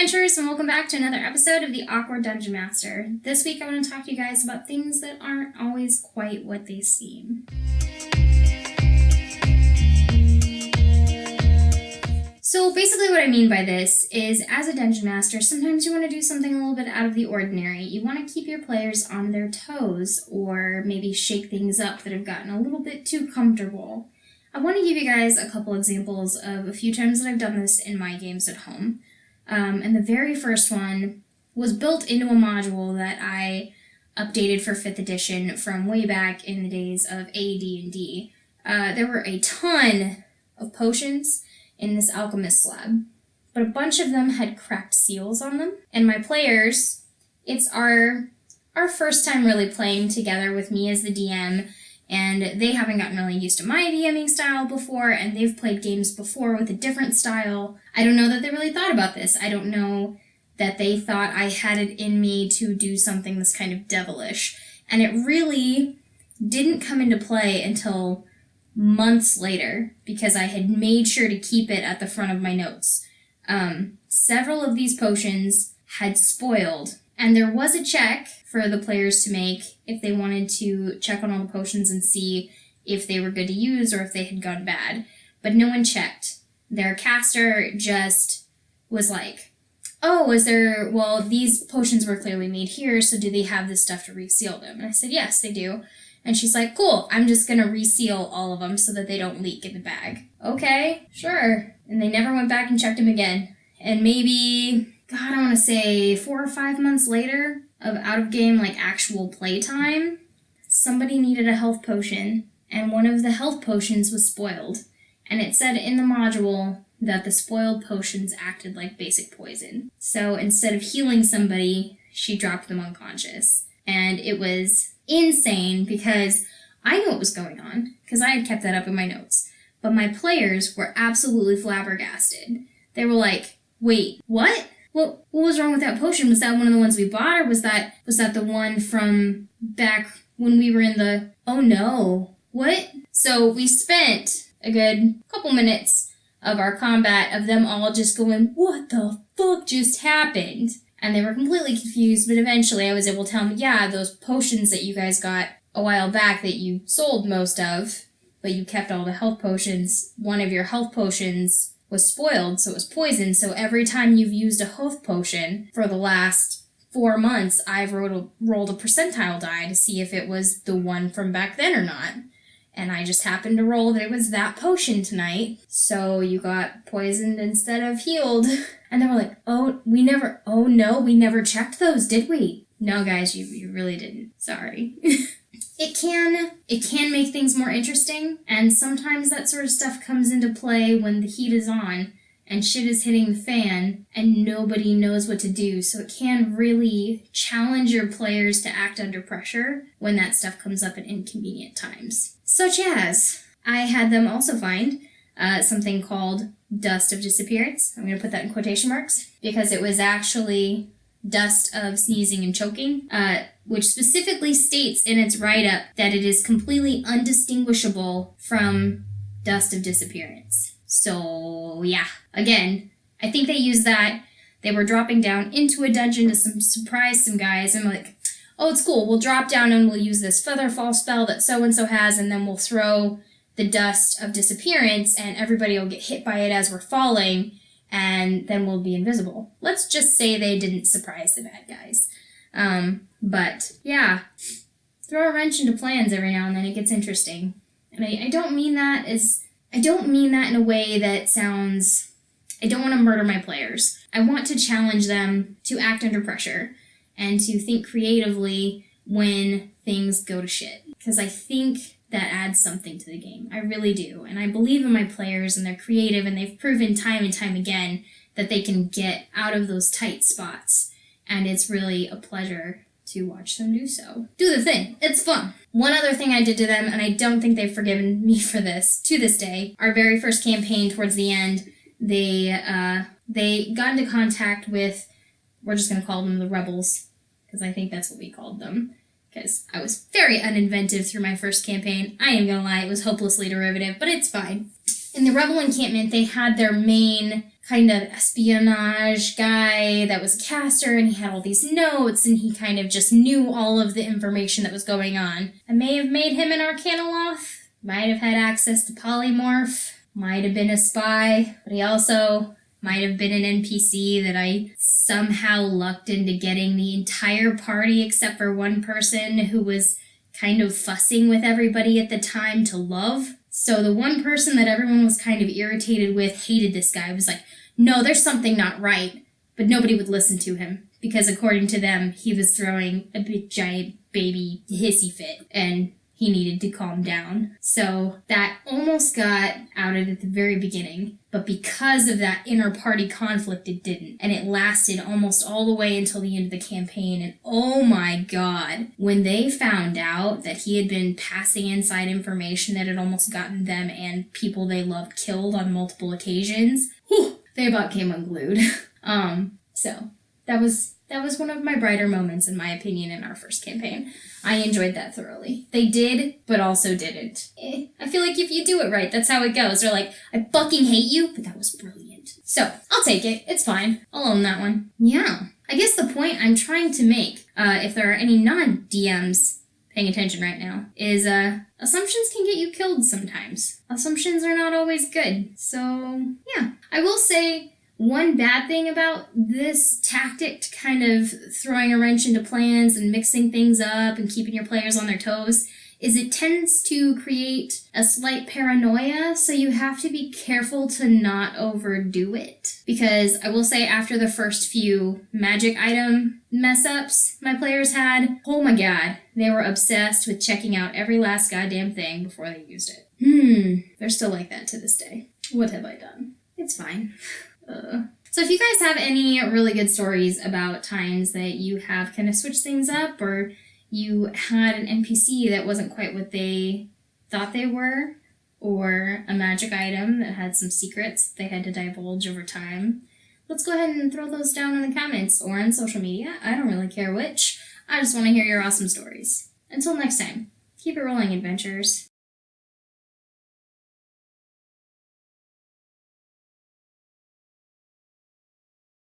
adventurers, and welcome back to another episode of the Awkward Dungeon Master. This week I want to talk to you guys about things that aren't always quite what they seem. So basically what I mean by this is, as a Dungeon Master, sometimes you want to do something a little bit out of the ordinary. You want to keep your players on their toes, or maybe shake things up that have gotten a little bit too comfortable. I want to give you guys a couple examples of a few times that I've done this in my games at home. And the very first one was built into a module that I updated for 5th edition from way back in the days of AD&D. There were a ton of potions in this alchemist lab, but a bunch of them had cracked seals on them. And my players, it's our first time really playing together with me as the DM, and they haven't gotten really used to my DMing style before, and they've played games before with a different style. I don't know that they really thought about this. I don't know that they thought I had it in me to do something that's kind of devilish. And it really didn't come into play until months later, because I had made sure to keep it at the front of my notes. Several of these potions had spoiled, and there was a check for the players to make if they wanted to check on all the potions and see if they were good to use or if they had gone bad. But no one checked. Their caster just was like, these potions were clearly made here, so do they have this stuff to reseal them? And I said, yes, they do. And she's like, cool, I'm just going to reseal all of them so that they don't leak in the bag. Okay, sure. And they never went back and checked them again. And maybe, I want to say 4 or 5 months later of out-of-game, actual playtime, somebody needed a health potion, and one of the health potions was spoiled. And it said in the module that the spoiled potions acted like basic poison. So instead of healing somebody, she dropped them unconscious. And it was insane because I knew what was going on, because I had kept that up in my notes. But my players were absolutely flabbergasted. They were like, wait, what? What was wrong with that potion? Was that one of the ones we bought, or was that the one from back when we were in the... Oh no. What? So we spent a good couple minutes of our combat of them all just going, what the fuck just happened? And they were completely confused, but eventually I was able to tell them, yeah, those potions that you guys got a while back that you sold most of, but you kept all the health potions, one of your health potions was spoiled, so it was poisoned. So every time you've used a health potion for the last 4 months, I've rolled a percentile die to see if it was the one from back then or not. And I just happened to roll that it was that potion tonight. So you got poisoned instead of healed. And they were like, we never checked those, did we? No, guys, you really didn't. Sorry. It can make things more interesting, and sometimes that sort of stuff comes into play when the heat is on and shit is hitting the fan and nobody knows what to do, so it can really challenge your players to act under pressure when that stuff comes up at inconvenient times. Such as, I had them also find something called Dust of Disappearance. I'm going to put that in quotation marks, because it was actually dust of sneezing and choking, which specifically states in its write-up that it is completely undistinguishable from Dust of Disappearance. So, yeah. Again, I think they used that. They were dropping down into a dungeon to surprise some guys, and like, oh, it's cool, we'll drop down and we'll use this Featherfall spell that so-and-so has, and then we'll throw the Dust of Disappearance, and everybody will get hit by it as we're falling, and then we'll be invisible. Let's just say they didn't surprise the bad guys. But, yeah, throw a wrench into plans every now and then, it gets interesting. And I don't mean that in a way that sounds... I don't want to murder my players. I want to challenge them to act under pressure and to think creatively when things go to shit. Because I think that adds something to the game. I really do. And I believe in my players, and they're creative, and they've proven time and time again that they can get out of those tight spots. And it's really a pleasure to watch them do so. Do the thing. It's fun. One other thing I did to them, and I don't think they've forgiven me for this to this day, our very first campaign towards the end, they got into contact with, we're just going to call them the Rebels, because I think that's what we called them. Because I was very uninventive through my first campaign. I ain't gonna lie, it was hopelessly derivative, but it's fine. In the Rebel encampment, they had their main kind of espionage guy that was a caster, and he had all these notes, and he kind of just knew all of the information that was going on. I may have made him an Arcanoloth, might have had access to polymorph, might have been a spy, but he also might have been an NPC that I somehow lucked into getting the entire party except for one person who was kind of fussing with everybody at the time to love. So the one person that everyone was kind of irritated with hated this guy. It was like, no, there's something not right. But nobody would listen to him because according to them, he was throwing a big giant baby hissy fit and he needed to calm down. So that almost got outed at the very beginning. But because of that inner party conflict, it didn't. And it lasted almost all the way until the end of the campaign. And oh my god, when they found out that he had been passing inside information that had almost gotten them and people they loved killed on multiple occasions, whew, they about came unglued. So that was one of my brighter moments, in my opinion, in our first campaign. I enjoyed that thoroughly. They did, but also didn't. I feel like if you do it right, that's how it goes. They're like, I fucking hate you, but that was brilliant. So, I'll take it. It's fine. I'll own that one. Yeah. I guess the point I'm trying to make, if there are any non-DMs paying attention right now, is assumptions can get you killed sometimes. Assumptions are not always good. So, yeah. I will say, one bad thing about this tactic to kind of throwing a wrench into plans and mixing things up and keeping your players on their toes is it tends to create a slight paranoia, so you have to be careful to not overdo it. Because I will say after the first few magic item mess-ups my players had, oh my god, they were obsessed with checking out every last goddamn thing before they used it. They're still like that to this day. What have I done? It's fine. So if you guys have any really good stories about times that you have kind of switched things up, or you had an NPC that wasn't quite what they thought they were, or a magic item that had some secrets they had to divulge over time, let's go ahead and throw those down in the comments or on social media. I don't really care which. I just want to hear your awesome stories. Until next time, keep it rolling, adventurers.